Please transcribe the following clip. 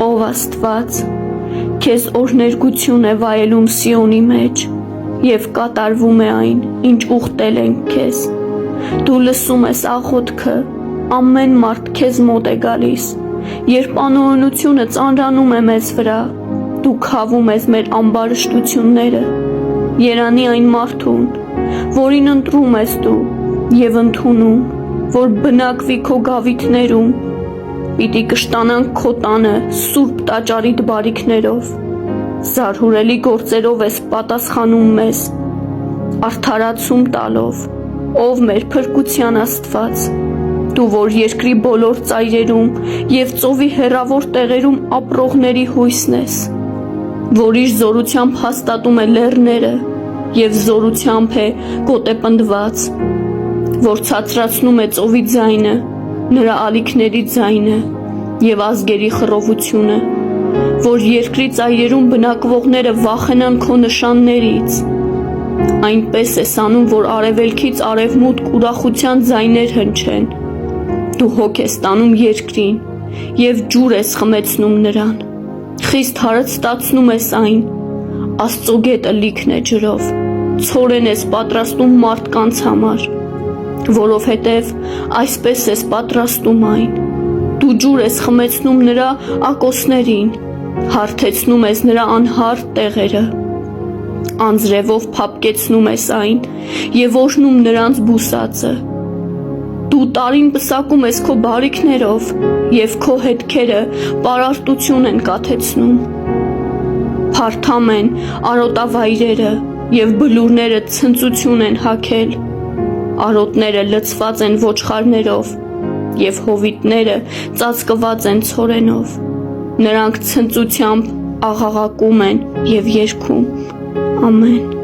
ով Աստված, քեզ օրհներգություն է վայելում Սիոնի մեջ, և կատարվում է այն, ինչ ուխտել ենք քեզ։ Դու լսում ես աղոթքը, ամեն մարդ քեզ մոտ է գալիս, երբ անօրենությունը ծանրանում է մեզ վրա, դու քավում ես մեր ամբարշտությունները, երանի այն մարդուն, որին ընտրում ես դու և ընդունում, որ բնակվի քո գավիթներում, պիտի կշտանանք քո տանը սուրբ տաճարիդ բարիքներով, զարհուրելի գործերով ես պատասխանում մեզ, արդարացում տալով, ով մեր փրկության Աստված, դու որ երկրի բոլոր ծայրերում և ծովի հեռավոր տեղերում ապրողների հույսն ես, որ իր զորությամբ հաստատում է լեռները և զորությամբ է գոտեպնդված, որ ցածրացնում է ծովի ձայնը, նրա ալիքների ձայնը և ազգերի խռովությունը, որ երկրի ծայրերում բնակվողները վախենան քո նշաններից, այնպես ես անում, որ արևելքից արևմուտք ուրախության ձայներ հնչեն, դու հոգ ես տանում երկրին և ջուր ես խմեցնում նրան, խիստ հարստացնում ես այն, Աստծո գետը լիքն է ջրով, ցորեն ես պատրաստում մարդկանց համար, որովհետև այսպես ես պատրաստում այն, դու ջուր ես խմեցնում նրա ակոսներին, հարթեցնում ես նրա անհարթ տեղերը, անձրևով փափկեցնում ես այն և օրհնում նրանց բուսածը, դու տարին պսակում ես քո բարիքներով և քո հետքերը պարարտություն են կաթեցնում, փարթամ են արոտավայրերը և բլուրները ցնծություն են հագել, արոտները լցված են ոչխարներով և հովիտները ծածկված են ցորենով, նրանք ցնծությամբ աղաղակում են և երգում, ամեն։